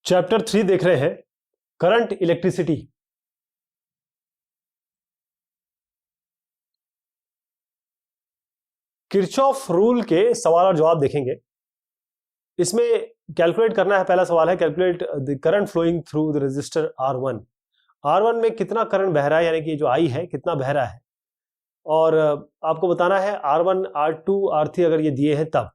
Chapter 3 देख रहे हैं, करंट इलेक्ट्रिसिटी। किरचॉफ रूल के सवाल और जवाब देखेंगे। इसमें कैलकुलेट करना है, पहला सवाल है calculate the current flowing through the resistor R1। R1 में कितना करंट बह रहा है, यानी कि जो I है कितना बह रहा है, और आपको बताना है R1 R2 R3 अगर ये दिए हैं तब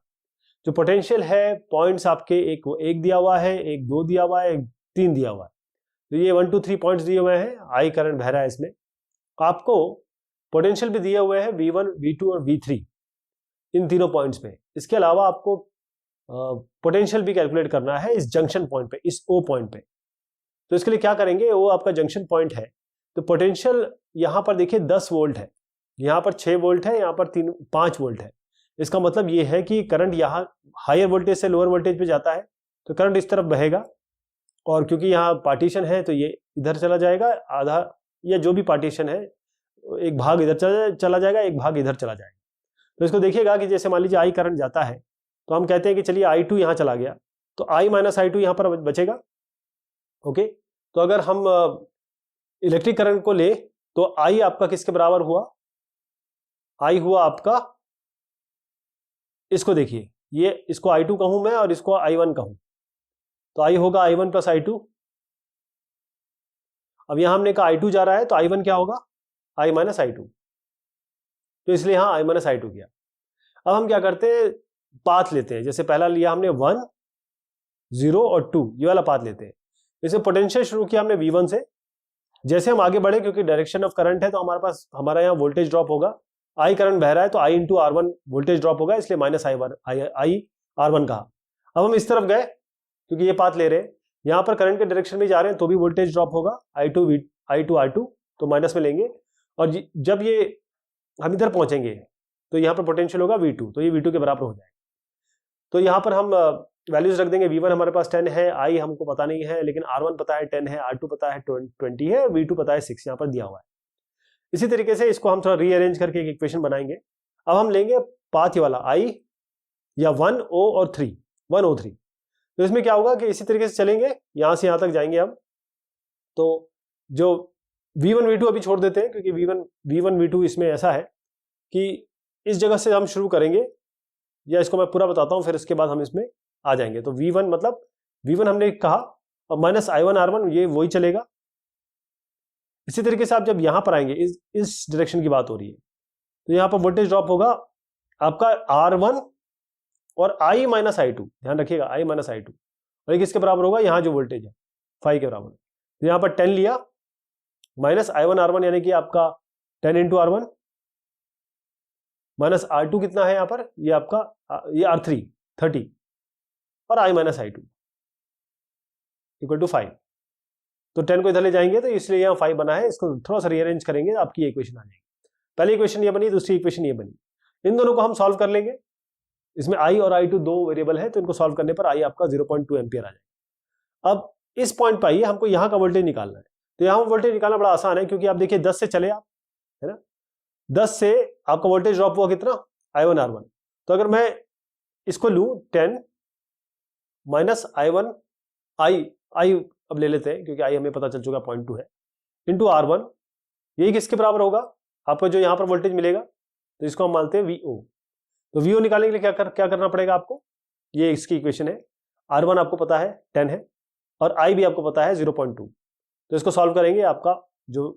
जो पोटेंशियल है। पॉइंट्स आपके एक दिया हुआ है, एक 2 दिया हुआ है, एक 3 दिया हुआ है। तो ये 1 2 3 पॉइंट्स दिए हुए हैं, I करंट बह रहा है इसमें। आपको पोटेंशियल भी दिए हुए हैं V1 V2 और V3 इन तीनों पॉइंट्स पे। इसके अलावा आपको पोटेंशियल भी कैलकुलेट करना है इस जंक्शन पॉइंट पे, इस O पॉइंट पे। तो इसके लिए क्या करेंगे, वो आपका जंक्शन पॉइंट है। तो पोटेंशियल यहां पर देखिए 10 वोल्ट है, यहां पर 6 वोल्ट है, यहां पर 5 वोल्ट है। इसका मतलब ये है कि करंट यहां हायर वोल्टेज से लोअर वोल्टेज पे जाता है, तो करंट इस तरफ बहेगा। और क्योंकि यहाँ पार्टीशन है तो ये इधर चला जाएगा आधा, या जो भी पार्टीशन है एक भाग इधर चला जाएगा, एक भाग इधर चला जाएगा। तो इसको देखिएगा कि जैसे मान लीजिए I करंट जाता है तो हम कहते हैं कि चलिए I2 यहां चला गया, तो I माइनस I2 यहां पर बचेगा। ओके, तो अगर हम इलेक्ट्रिक करंट को ले तो I आपका किसके बराबर हुआ, I हुआ आपका, इसको देखिए, ये इसको I2 कहूं मैं और इसको I1 कहूं, तो I होगा I1 प्लस I2। अब यहां हमने कहा I2 जा रहा है तो I1 क्या होगा, I माइनस I2, तो इसलिए यहां I माइनस I2 किया। अब हम क्या करते हैं, पाथ लेते हैं। जैसे पहला लिया हमने 1 0 और 2, ये वाला पाथ लेते हैं। जैसे पोटेंशियल शुरू किया हमने V1 से, जैसे हम आगे बढ़े क्योंकि डायरेक्शन ऑफ करंट है तो हमारे पास हमारा यहाँ वोल्टेज ड्रॉप होगा। I करंट बह रहा है तो I into R1 voltage drop होगा, इसलिए माइनस I R1 कहा। अब हम इस तरफ गए क्योंकि ये पाथ ले रहे हैं, यहां पर करंट के डायरेक्शन में जा रहे हैं तो भी वोल्टेज ड्रॉप होगा, I2 R2 तो माइनस में लेंगे। और जब ये हम इधर पहुंचेंगे तो यहाँ पर पोटेंशियल होगा V2, तो ये V2 के बराबर हो जाएगा। तो यहाँ पर हम वैल्यूज रख देंगे। V1 हमारे पास 10 है, I हमको पता नहीं है, लेकिन R1 पता है 10 है, R2 पता है 20 है, और V2 पता है 6 यहाँ पर दिया हुआ है। इसी तरीके से इसको हम थोड़ा रीअरेंज करके एक इक्वेशन बनाएंगे। अब हम लेंगे पाथ वाला I या 1O और 3, 1O3। तो इसमें क्या होगा कि इसी तरीके से चलेंगे, यहां से यहां तक जाएंगे हम। तो जो V1 V2 अभी छोड़ देते हैं क्योंकि V1 V2 इसमें ऐसा है कि इस जगह से हम शुरू करेंगे, या इसको मैं पूरा बताता हूं फिर इसके बाद हम इसमें आ जाएंगे। तो V1 मतलब V1 हमने कहा, और माइनस I1 R1 ये वही चलेगा। इसी तरीके से आप जब यहां पर आएंगे, इस डायरेक्शन की बात हो रही है, तो यहां पर वोल्टेज ड्रॉप होगा आपका R1 और I माइनस I2, ध्यान रखिएगा I माइनस I2, और किसके बराबर होगा, यहां जो वोल्टेज है 5 के बराबर। तो यहां पर 10 लिया, माइनस I1 R1 यानी कि आपका 10 इंटू R1 माइनस R2 कितना है यहां पर, ये आपका ये R3 30, और I minus I2 equal to 5। तो 10 को इधर ले जाएंगे तो इसलिए यहां 5 बना है। इसको थोड़ा सा रीअरेंज करेंगे, आपकी इक्वेशन आ जाएगी। पहली इक्वेशन ये बनी, दूसरी इक्वेशन ये बनी। इन दोनों को हम सॉल्व कर लेंगे। इसमें I और I2 दो वेरिएबल है, तो इनको सॉल्व करने पर I आपका 0.2 एम्पियर आ जाएगा। अब इस पॉइंट पर आइए, हमको यहाँ का वोल्टेज निकालना है। तो यहाँ वोल्टेज निकालना बड़ा आसान है, क्योंकि आप देखिए 10 से चले आप, है ना, 10 से आपका वोल्टेज ड्रॉप हुआ कितना, I1 R1। तो अगर मैं इसको लूं 10 माइनस I1 I अब ले लेते हैं क्योंकि I हमें पता चल चुका 0.2 है, इंटू R1, यही किसके बराबर होगा, आपको जो यहाँ पर वोल्टेज मिलेगा, तो इसको हम मानते हैं VO। तो VO निकालने के लिए क्या करना पड़ेगा आपको, ये इसकी इक्वेशन है। R1 आपको पता है 10 है, और I भी आपको पता है 0.2। तो इसको सॉल्व करेंगे, आपका जो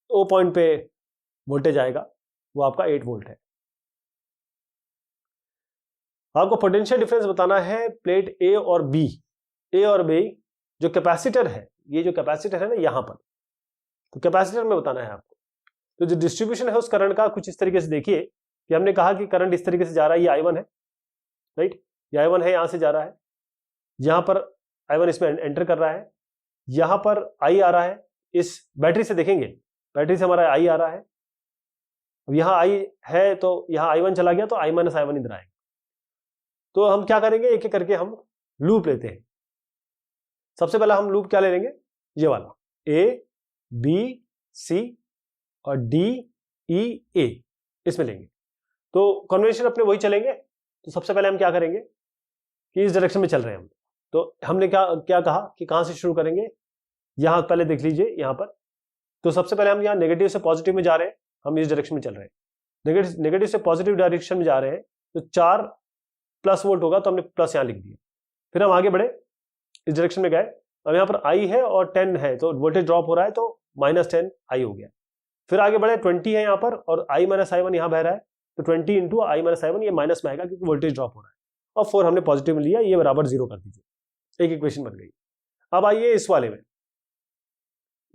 O पॉइंट पे वोल्टेज आएगा वो आपका 8 वोल्ट है। आपको पोटेंशियल डिफरेंस बताना है प्लेट A और B जो कैपेसिटर है, ये जो कैपेसिटर है ना यहां पर, तो कैपेसिटर में बताना है आपको। तो जो डिस्ट्रीब्यूशन है उस करंट का कुछ इस तरीके से देखिए, कि हमने कहा कि करंट इस तरीके से जा रहा है, ये I1 है, राइट, ये I1 है, यहां से जा रहा है, यहां पर I1 इसमें एंटर कर रहा है, यहां पर I आ रहा है, इस बैटरी से देखेंगे, बैटरी से हमारा I आ रहा है। अब यहां I है तो यहां I1 चला गया, तो I माइनस I1 इधर आएगा। तो हम क्या करेंगे, एक एक करके हम लूप लेते हैं। सबसे पहला हम लूप क्या ले लेंगे, ये वाला A B C और D E A, इसमें लेंगे। तो कन्वेंशन अपने वही चलेंगे। तो सबसे पहले हम क्या करेंगे कि इस डायरेक्शन में चल रहे हैं हम, तो हमने क्या क्या कहा कि कहां से शुरू करेंगे, यहां पहले देख लीजिए यहां पर। तो सबसे पहले हम यहाँ नेगेटिव से पॉजिटिव में जा रहे हैं, हम इस डायरेक्शन में चल रहे हैं, नेगेटिव से पॉजिटिव डायरेक्शन में जा रहे हैं, तो 4 प्लस वोल्ट होगा, तो हमने प्लस यहां लिख दिया। फिर हम आगे बढ़े, इस डायरेक्शन में गए, अब यहाँ पर I है और 10 है, तो वोल्टेज ड्रॉप हो रहा है, तो -10 I हो गया। फिर आगे बढ़े, 20 है यहाँ पर और I-I1 यहाँ बह रहा है, तो 20 इंटू I-I1 ये माइनस में आएगा क्योंकि वोल्टेज ड्रॉप हो रहा है, और 4 हमने पॉजिटिव में लिया, ये बराबर 0 कर दीजिए, एक इक्वेशन बन गई। अब आइए इस वाले में,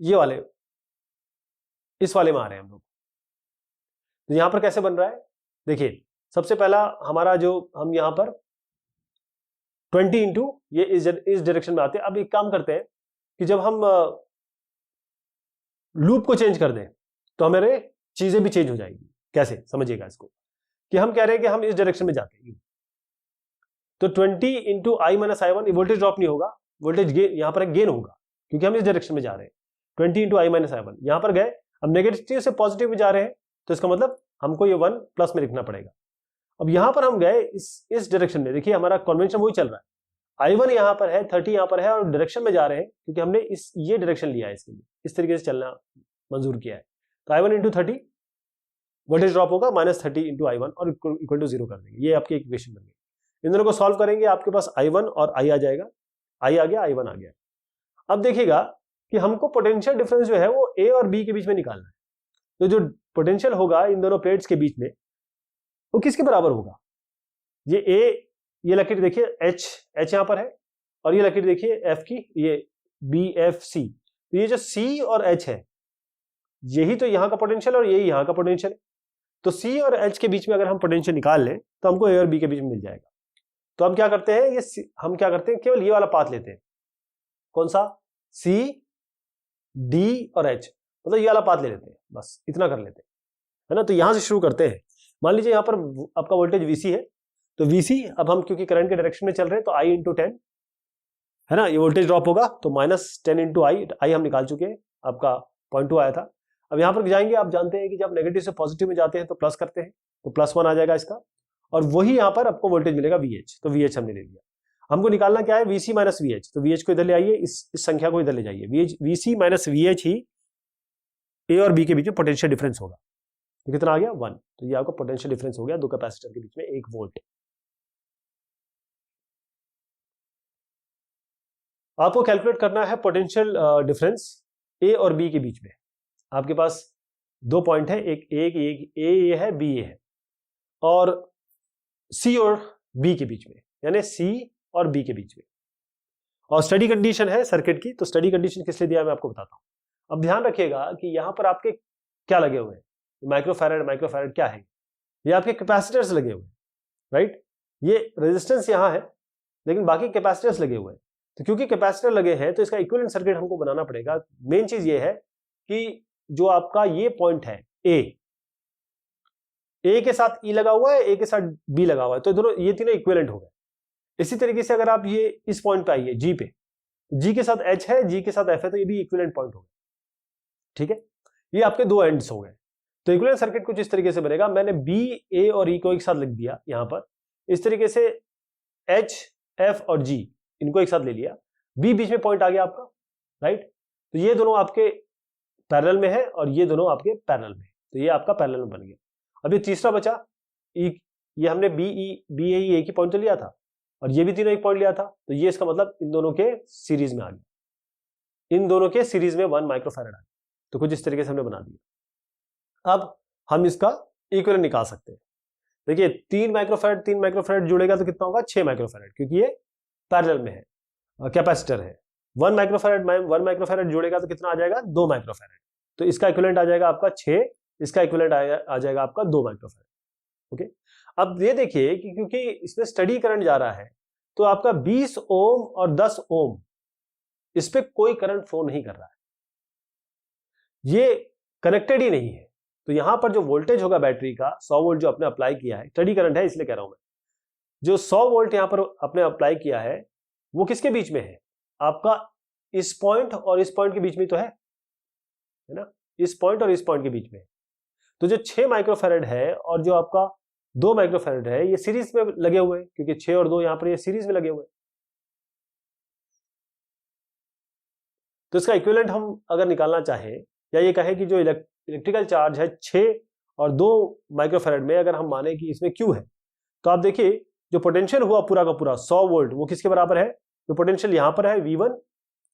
ये वाले इस वाले में आ रहे हैं हम लोग। तो यहां पर कैसे बन रहा है, देखिए सबसे पहला हमारा जो हम यहां पर 20 इंटू ये इस डायरेक्शन में आते हैं। अब एक काम करते हैं कि जब हम लूप को चेंज कर दें तो हमारे चीजें भी चेंज हो जाएगी। कैसे, समझिएगा इसको, कि हम कह रहे हैं कि हम इस डायरेक्शन में जाते हैं, तो 20 इंटू I-I1 वोल्टेज ड्रॉप नहीं होगा, वोल्टेज गेन यहां पर गेन होगा क्योंकि हम इस डायरेक्शन में जा रहे हैं। 20 इंटू I-I1 यहां पर गए, अब नेगेटिव से पॉजिटिव में जा रहे हैं, तो इसका मतलब हमको ये 1 प्लस में लिखना पड़ेगा। अब यहां पर हम गए इस डायरेक्शन में, देखिए हमारा कन्वेंशन वही चल रहा है, I1 यहां पर है, 30 यहां पर है, और डायरेक्शन में जा रहे हैं क्योंकि हमने ये डायरेक्शन लिया है, इसके लिए इस तरीके से चलना मंजूर किया है। तो I1 इंटू 30 वोल्टेज ड्रॉप होगा, -30 इंटू I1 और इक्वल टू 0 कर देंगे। ये आपकी इक्वेशन बन गई। इन दोनों को सॉल्व करेंगे, आपके पास I1 और I आ जाएगा, I आ गया, I1 आ गया। अब देखिएगा कि हमको पोटेंशियल डिफरेंस जो है वो A और B के बीच में निकालना है। तो जो पोटेंशियल होगा इन दोनों प्लेट्स के बीच में वो किसके बराबर होगा, ये A, ये लकीर देखिए H यहां पर है, और ये लकीर देखिए F की, ये BFC। तो ये जो C और H है यही तो यहां का पोटेंशियल और यही यहां का पोटेंशियल है। तो C और H के बीच में अगर हम पोटेंशियल निकाल लें तो हमको A और B के बीच में मिल जाएगा। तो हम क्या करते हैं, ये हम क्या करते हैं, केवल ये वाला पाथ लेते हैं, कौन सा, C D और H, मतलब ये वाला पाथ ले लेते हैं, बस इतना कर लेते हैं, है ना। तो यहां से शुरू करते हैं। मान लीजिए यहां पर आपका वोल्टेज VC है, तो VC अब हम क्योंकि करंट के डायरेक्शन में चल रहे हैं तो I इंटू 10 है ना, ये वोल्टेज ड्रॉप होगा, तो -10 इंटू I हम निकाल चुके हैं, आपका 0.2 आया था। अब यहां पर जाएंगे, आप जानते हैं कि जब नेगेटिव से पॉजिटिव में जाते हैं तो प्लस करते हैं, तो +1 आ जाएगा इसका, और वही यहां पर आपको वोल्टेज मिलेगा VH, तो VH हमने ले लिया। हमको निकालना क्या है, VC माइनस VH, तो VH को इधर ले आइए, इस संख्या को इधर ले जाइए, VC minus VH he A और B के बीच में पोटेंशियल डिफरेंस होगा। तो कितना आ गया, 1। तो ये आपका पोटेंशियल डिफरेंस हो गया दो कैपेसिटर के बीच में 1 वोल्ट। आपको कैलकुलेट करना है पोटेंशियल डिफरेंस A और B के बीच में। आपके पास 2 पॉइंट है, एक A है, B है, और C और B के बीच में, यानी C और B के बीच में, और स्टडी कंडीशन है सर्किट की। तो स्टडी कंडीशन किस लिए दिया है मैं आपको बताता हूं। अब ध्यान रखिएगा कि यहां पर आपके क्या लगे हुए हैं, माइक्रोफैराड क्या है, ये आपके कैपेसिटर्स लगे हुए हैं, राइट। ये रेजिस्टेंस यहां है लेकिन बाकी कैपेसिटर्स लगे हुए हैं। तो क्योंकि कैपेसिटर लगे हैं तो इसका इक्विवेलेंट सर्किट हमको बनाना पड़ेगा। मेन चीज ये है कि जो आपका ये पॉइंट है ए के साथ E लगा हुआ है, ए के साथ B लगा हुआ है, तो दोनों ये तीनों इक्विवेलेंट हो गए। इसी तरीके से अगर आप ये इस पॉइंट पे आइए G पे, G के साथ H है, G के साथ F है, तो ये भी इक्विवेलेंट पॉइंट हो गए, ठीक है। ये आपके दो एंड्स हो गए। तो इक्विवेलेंट सर्किट कुछ इस तरीके से बनेगा। मैंने B, A और E को एक साथ लिख दिया यहां पर, इस तरीके से H, F और G इनको एक साथ ले लिया, B बीच में पॉइंट आ गया आपका, राइट। तो ये दोनों आपके पैरेलल में है और ये दोनों आपके पैरेलल में, तो ये आपका पैरेलल में बन गया। अब ये तीसरा बचा ये हमने BE एक ही पॉइंट तो लिया था और ये भी तीनों एक पॉइंट लिया था, तो ये इसका मतलब इन दोनों के सीरीज में आ गया, इन दोनों के सीरीज में 1 माइक्रोफैराड आ गया। तो कुछ इस तरीके से हमने बना दिया। अब हम इसका इक्विवेलेंट निकाल सकते हैं। देखिए 3 माइक्रोफैराड जुड़ेगा तो कितना होगा, 6 माइक्रोफैराड, क्योंकि ये पैरेलल में है, कैपेसिटर है। 1 माइक्रोफैराड जुड़ेगा तो कितना आ जाएगा, 2 माइक्रोफैराड। तो इसका इक्विवेलेंट आ जाएगा आपका 6, इसका इक्विवेलेंट आ जाएगा आपका 2 माइक्रोफैराड। ओके। अब ये देखिए कि क्योंकि इसमें स्टडी करंट जा रहा है तो आपका 20 ओम और 10 ओम इस पे कोई करंट फ्लो नहीं कर रहा है, ये कनेक्टेड ही नहीं है। तो यहां पर जो वोल्टेज होगा बैटरी का 100 वोल्ट जो आपने अप्लाई किया है, स्टडी करंट है इसलिए कह रहा हूं मैं, जो 100 वोल्ट यहां पर आपने अप्लाई किया है वो किसके बीच में है, आपका इस पॉइंट और इस पॉइंट के बीच में तो है ना, इस पॉइंट और इस पॉइंट के बीच में। तो जो 6 माइक्रोफैराड है और जो आपका 2 माइक्रोफैराड है ये सीरीज में लगे हुए हैं, क्योंकि 6 और 2 यहां पर ये सीरीज में लगे हुए हैं। तो इसका इक्विवेलेंट हम अगर निकालना चाहें, या ये कहें कि जो इलेक्ट्रिकल चार्ज है 6 और 2 माइक्रोफैराड में, अगर हम माने कि इसमें Q है, तो आप देखिए जो पोटेंशियल हुआ पूरा का पूरा 100 वोल्ट, वो किसके बराबर है? जो पोटेंशियल यहां पर है V1,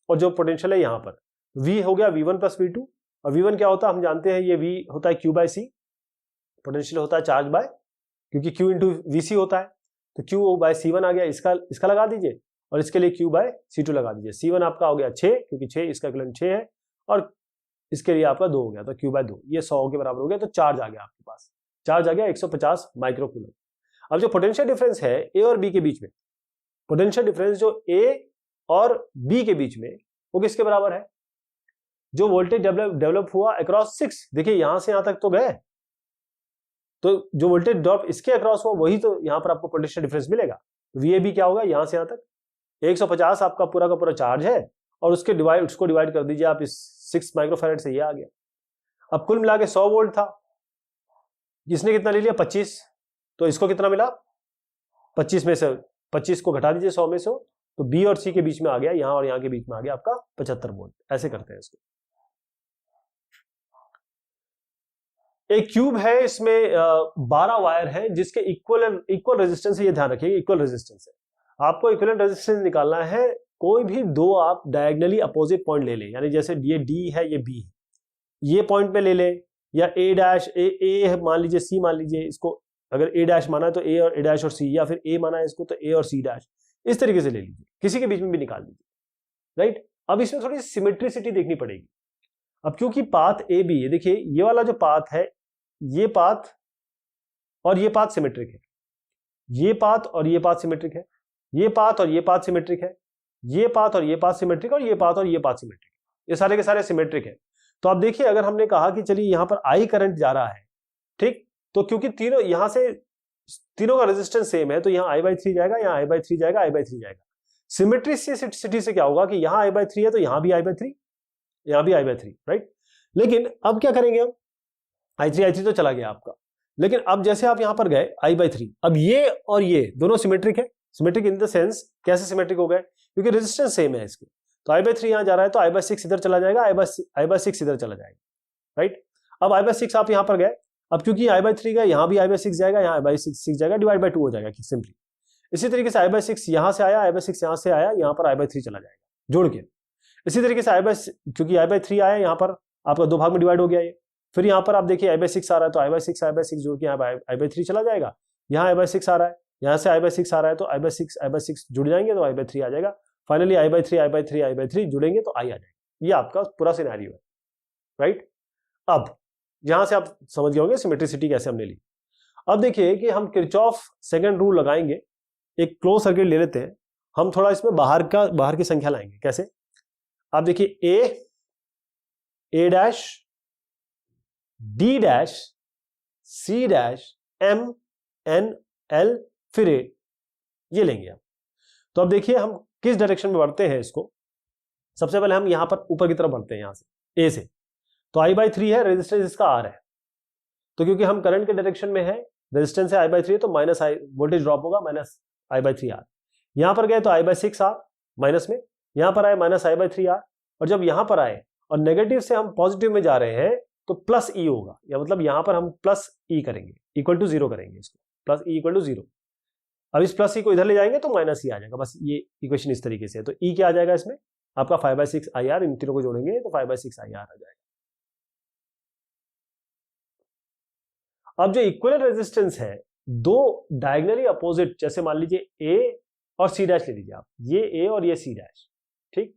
और जो पोटेंशियल है यहां पर V हो गया V1 प्लस V2, और V1 क्या होता है हम जानते हैं, ये V होता है Q बाय C, पोटेंशियल होता है चार्ज बाय, क्योंकि Q इंटू VC होता है, तो Q बाय C1 आ गया, इसका लगा दीजिए, और इसके लिए Q बाय C2 लगा दीजिए। C1 आपका हो गया 6, क्योंकि 6 इसका इक्विवेलेंट 6 है, और इसके लिए आपका 2 हो गया, तो Q बाय 2, ये 100 के बराबर हो गया। तो चार्ज आ गया आपके पास, चार्ज आ गया 150 माइक्रोकूलम। अब जो पोटेंशियल डिफरेंस है A और B के बीच में, पोटेंशियल डिफरेंस जो A और B के बीच में, वो किसके बराबर है? जो वोल्टेज डेवलप हुआ अक्रॉस 6, देखिए यहां से यहां तक तो गए, तो जो वोल्टेज ड्रॉप इसके अक्रॉस हुआ वही तो यहां पर आपको पोटेंशियल डिफरेंस मिलेगा। VAB क्या होगा? यहां से यहां तक 150 आपका पूरा का पूरा चार्ज है, और उसको डिवाइड कर दीजिए आप इस 6 माइक्रोफैराड से, ये आ गया। अब कुल मिला के 100 वोल्ट था, इसने कितना ले लिया? 25, तो इसको कितना मिला? 25 में से 25 को घटा दीजिए 100 में से, तो B और C के बीच में आ गया, यहां और यहां के बीच में आ गया आपका 75 वोल्ट। ऐसे करते हैं इसको। एक क्यूब है, इसमें 12 वायर है, जिसके इक्वल रेजिस्टेंस है, ये ध्यान रखिए इक्वल रेजिस्टेंस है। आपको इक्विवेलेंट रेजिस्टेंस निकालना है, कोई भी दो आप डायगनली अपोजिट पॉइंट ले लें, यानी जैसे ये D है, ये B है, ये पॉइंट पे ले लें, या A डैश A मान लीजिए, C मान लीजिए, इसको अगर A डैश माना है तो A और A डैश और C, या फिर A माना है इसको तो A और C डैश, इस तरीके से ले लीजिए, किसी के बीच में भी निकाल लीजिए, राइट। अब इसमें थोड़ी सिमेट्रिसिटी देखनी पड़ेगी। अब क्योंकि पाथ A B है, देखिए ये वाला जो पाथ है, ये पाथ और ये पाथ सिमेट्रिक है, ये पाथ और ये पाथ सिमेट्रिक है, ये पाथ और ये पाथ सिमेट्रिक है, ये पाथ और ये पाथ सिमेट्रिक, और ये पाथ और ये पाथ सिमेट्रिक, ये सारे के सारे सिमेट्रिक है। तो आप देखिए, अगर हमने कहा कि चलिए यहां पर I करंट जा रहा है, ठीक, तो क्योंकि तीनों यहां से तीनों का रेजिस्टेंस सेम है, तो यहां I/3 जाएगा, यहां I/3 जाएगा, I/3 जाएगा। सिमेट्रिसिटी से क्या होगा कि यहां I/3 है तो यहां भी I/3, यहां भी I/3, राइट। लेकिन अब क्या करेंगे हम? I3 तो चला गया आपका, लेकिन अब जैसे आप यहां पर गए I/3, अब ये और ये दोनों सिमेट्रिक है। सिमेट्रिक इन द सेंस, कैसे सिमेट्रिक हो गए? क्योंकि रेजिस्टेंस सेम है इसके। तो I/3 यहां जा रहा है तो I/6 इधर चला जाएगा, I/6 इधर चला जाएगा, राइट। अब I/6 आप यहां पर गए, अब क्योंकि I/3 गए, यहां भी I/6 जाएगा, यहां I/6 जाएगा, डिवाइड बाय 2 हो जाएगा सिंपली। इसी तरीके से I/6 यहां से आया, I/6 यहां से आया, यहां पर I/3 चला जाएगा जोड़ के। इसी तरीके से क्योंकि I/3 आया, यहां पर आपका 2 भाग में डिवाइड हो गया ये। फिर यहां पर आप देखिए I/6 आ रहा है तो I/6 जोड़ के यहाँ I/3 चला जाएगा, यहाँ I/6 आ रहा है, यहाँ से I/6 आ रहा है तो I/6 जुड़ जाएंगे तो I/3 आ जाएगा। फाइनली I/3 जुड़ेंगे तो I आ जाएगा। ये आपका पूरा सिनेरियो है, राइट। अब यहां से आप समझ गए होंगे सिमेट्रिसिटी कैसे हमने ली। अब देखिए कि हम किरचॉफ सेकंड रूल लगाएंगे, एक क्लोज सर्किट ले लेते हैं, हम थोड़ा इसमें बाहर की संख्या लाएंगे। कैसे? आप देखिए A dash, D dash, C dash, M, N, L, फिर A, ये लेंगे आप। तो अब देखिए हम किस डायरेक्शन में बढ़ते हैं इसको। सबसे पहले हम यहां पर ऊपर की तरफ बढ़ते हैं, यहां से A से, तो I/3 है, रेजिस्टेंस इसका R है, तो क्योंकि हम करंट के डायरेक्शन में है, रेजिस्टेंस है I/3, तो माइनस I, वोल्टेज ड्रॉप होगा माइनस I/3R। यहां पर गए तो I/6R माइनस में, यहां पर आए माइनस I/3R, और जब यहां पर आए और नेगेटिव से हम पॉजिटिव में जा रहे हैं तो प्लस E होगा, या मतलब यहां पर हम प्लस E करेंगे, इक्वल टू 0 करेंगे इसको, प्लस E इक्वल टू 0। अब इस प्लस E को इधर ले जाएंगे तो माइनस E आ जाएगा, बस ये इक्वेशन इस तरीके से है। तो E क्या आ जाएगा इसमें? आपका 5/6 IR, इन तीनों को जोड़ेंगे तो 5/6 IR आ जाएगा। अब जो इक्विवेलेंट रेजिस्टेंस है, दो डायगनली अपोजिट, जैसे मान लीजिए A और C डैश ले लीजिए आप, ये A और ये C डैश, ठीक।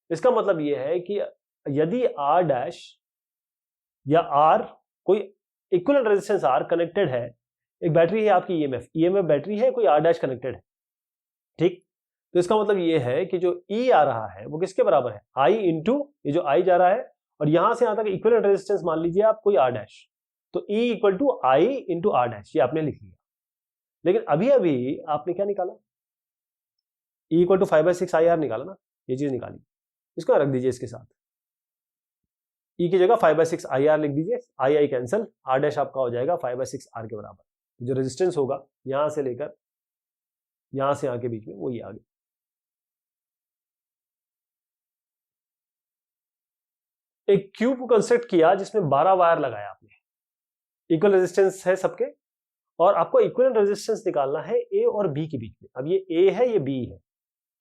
इसका मतलब ये है कि यदि R डैश या R, कोई इक्विवेलेंट रेजिस्टेंस R कनेक्टेड है, एक बैटरी है आपकी EMF बैटरी है, कोई R डैश कनेक्टेड है, ठीक। तो इसका मतलब ये है कि जो E आ रहा है वो किसके बराबर है? I इंटू ये जो I जा रहा है, और यहां से यहां तक इक्विवेलेंट रेजिस्टेंस मान लीजिए आप कोई R डैश, तो E equal to I into R dash, ये आपने लिख लिया। लेकिन अभी अभी आपने क्या निकाला? E इक्वल टू 5/6 IR निकाला ना, ये चीज निकाली, इसको रख दीजिए इसके साथ। E की जगह 5/6 IR लिख दीजिए, I कैंसिल, R डैश आपका हो जाएगा 5/6 R के बराबर। जो रेजिस्टेंस होगा यहां से लेकर यहां से यहां के बीच में, वो ये आ गया। एक क्यूब को कंस्ट्रक्ट किया जिसमें 12 वायर लगाया आपने, इक्वल रेजिस्टेंस है सबके, और आपको इक्विवेलेंट रेजिस्टेंस निकालना है ए और बी के बीच में। अब ये ए है, ये बी है,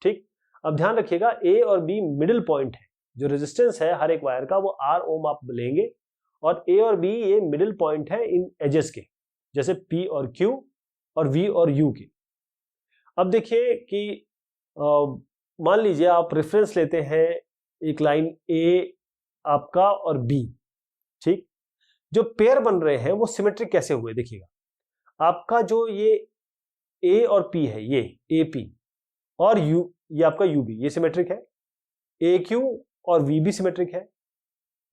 ठीक। अब ध्यान रखिएगा ए और बी मिडिल पॉइंट है, जो रेजिस्टेंस है हर एक वायर का वो R ओम आप लेंगे, और ए और बी ये मिडिल पॉइंट है इन एजेस के, जैसे P और Q और V और U के। अब देखिए कि मान लीजिए आप रेफरेंस लेते हैं एक लाइन A आपका और B, ठीक। जो पेयर बन रहे हैं वो सिमेट्रिक कैसे हुए, देखिएगा आपका जो ये A और P है, ये AP और U, ये आपका UB, ये सिमेट्रिक है। AQ और VB सिमेट्रिक है,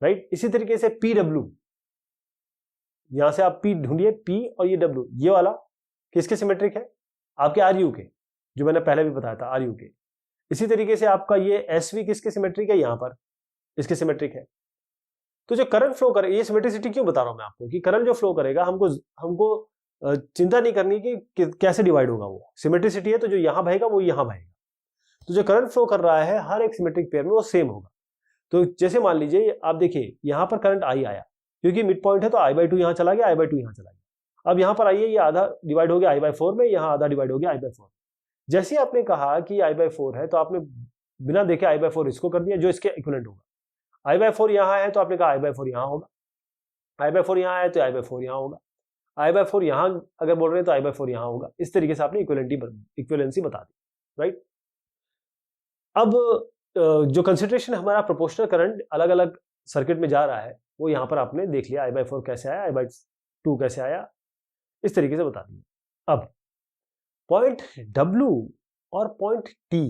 राइट। इसी तरीके से PW, यहां से आप P ढूंढिए, P और ये W, ये वाला किसके सिमेट्रिक है, आपके RU के, जो मैंने पहले भी बताया था RU के। इसी तरीके से आपका ये SV किसके सिमेट्रिक है, यहां पर इसके सिमेट्रिक है। तो जो करंट फ्लो करे, ये सिमेट्रिसिटी क्यों बता रहा हूं मैं आपको, कि करंट जो फ्लो करेगा हमको चिंता नहीं करनी कि कैसे डिवाइड होगा, वो सिमेट्रिसिटी है तो जो यहां बहेगा वो यहां बहेगा। तो जो करंट फ्लो कर रहा है हर एक सिमेट्रिक पेयर में वो सेम होगा। तो जैसे मान लीजिए आप देखिए यहां पर करंट I आया, क्योंकि मिड पॉइंट है तो I/2 यहां चला गया, I/2 यहां चला गया। अब यहां पर आइए, ये आधा डिवाइड हो गया I/4 में, यहां आधा डिवाइड हो गया I/4। जैसे आपने कहा कि I/4 है तो आपने बिना देखे I/4 इसको कर दिया, जो इसके इक्विवेलेंट होगा। I/4 यहां है तो आपने कहा I/4 यहां होगा, I/4 यहां है तो I/4 यहां होगा, I/4 यहां अगर बोल रहे हैं तो I/4 यहां होगा। इस तरीके से आपने इक्विवेलेंसी बता दी, राइट। अब जो कंसिडरेशन हमारा प्रोपोर्शनल करंट अलग अलग सर्किट में जा रहा है वो यहां पर आपने देख लिया, I/4 कैसे आया, I/2 कैसे आया, इस तरीके से बता दिया। अब पॉइंट W और पॉइंट T,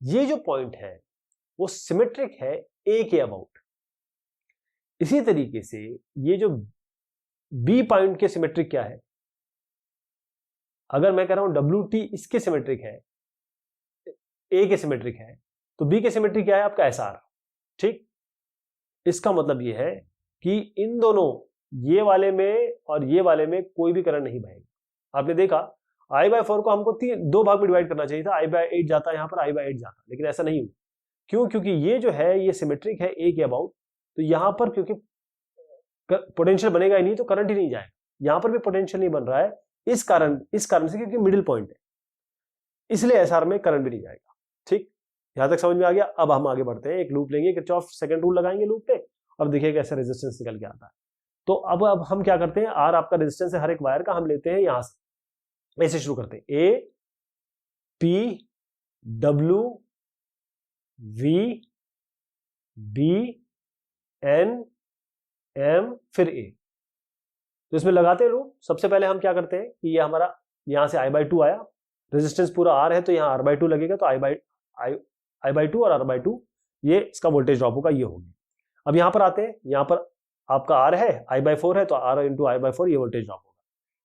ये जो पॉइंट है वो सिमेट्रिक है A के अबाउट। इसी तरीके से ये जो B पॉइंट के सिमेट्रिक क्या है, अगर मैं कह रहा हूं WT इसके सिमेट्रिक है, A के सिमेट्रिक है, तो B के सिमेट्रिक क्या है आपका SR, ठीक। इसका मतलब ये है कि इन दोनों, ये वाले में और ये वाले में कोई भी करंट नहीं बहेगा। आपने देखा I/4 को हमको दो भाग में डिवाइड करना चाहिए था, I/8 जाता है यहां पर, I/8 जाता, लेकिन ऐसा नहीं हुआ। क्यों? क्योंकि ये जो है ये सिमेट्रिक है A के अबाउट, तो यहां पर क्योंकि पोटेंशियल बनेगा ही नहीं तो करंट ही नहीं जाएगा, यहां पर भी पोटेंशियल नहीं बन रहा है, इस कारण से, क्योंकि मिडिल पॉइंट है, इसलिए SR में करंट भी नहीं जाएगा, ठीक। यहां तक समझ में आ गया। अब हम आगे बढ़ते हैं, एक लूप लेंगे, किरचॉफ सेकंड रूल लगाएंगे लूप पे, और देखिए कैसे रेजिस्टेंस निकल के आता है। तो अब हम क्या करते हैं, R आपका रेजिस्टेंस है हर एक वायर का, हम लेते हैं यहां से, ऐसे शुरू करते हैं, A P W V B N M फिर A। तो इसमें लगाते हैं लूप। सबसे पहले हम क्या करते हैं कि ये हमारा यहां से I/2 आया, रेजिस्टेंस पूरा R है तो यहाँ R/2 लगेगा, तो I/2 और R/2 ये इसका वोल्टेज ड्रॉप होगा, ये हो गया। अब यहां पर आते हैं, यहां पर आपका R है, I/4 है तो R × I/4 ये वोल्टेज ड्रॉप होगा।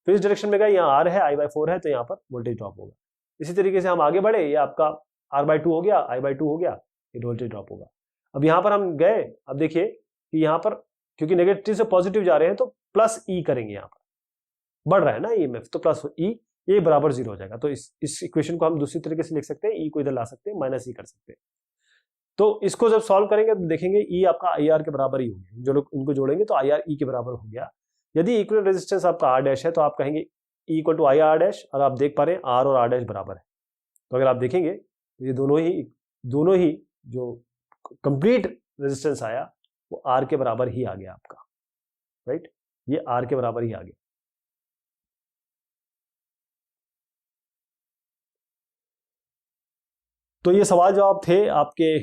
फिर इस डायरेक्शन में गए, यहाँ R है, I/4 है तो यहाँ पर वोल्टेज ड्रॉप होगा। इसी तरीके से हम आगे बढ़े, ये आपका R/2 हो गया, I/2 हो गया, ये वोल्टेज ड्रॉप होगा। अब यहाँ पर हम गए, अब देखिए कि यहाँ पर क्योंकि नेगेटिव से पॉजिटिव जा रहे हैं तो प्लस E करेंगे, यहाँ पर बढ़ रहा है ना EMF, तो प्लस E, ये बराबर 0 हो जाएगा। तो इस इक्वेशन को हम दूसरी तरीके से लिख सकते हैं, E को इधर ला सकते हैं, -E कर सकते हैं। तो इसको जब सॉल्व करेंगे तो देखेंगे E आपका IR के बराबर ही हो गया, जो लोग इनको जोड़ेंगे तो IR E के बराबर हो गया। यदि इक्विवेलेंट रेजिस्टेंस आपका R' है तो आप कहेंगे E = IR', और आप देख पा रहे हैं R और R' बराबर है। तो अगर आप देखेंगे ये दोनों ही जो कंप्लीट रेजिस्टेंस आया वो R के बराबर ही आ गया आपका, राइट। ये R के बराबर ही आ गया। तो ये सवाल जवाब थे आपके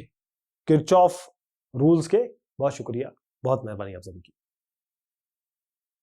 किरचॉफ रूल्स के। बहुत शुक्रिया, बहुत मेहरबानी आप सभी की।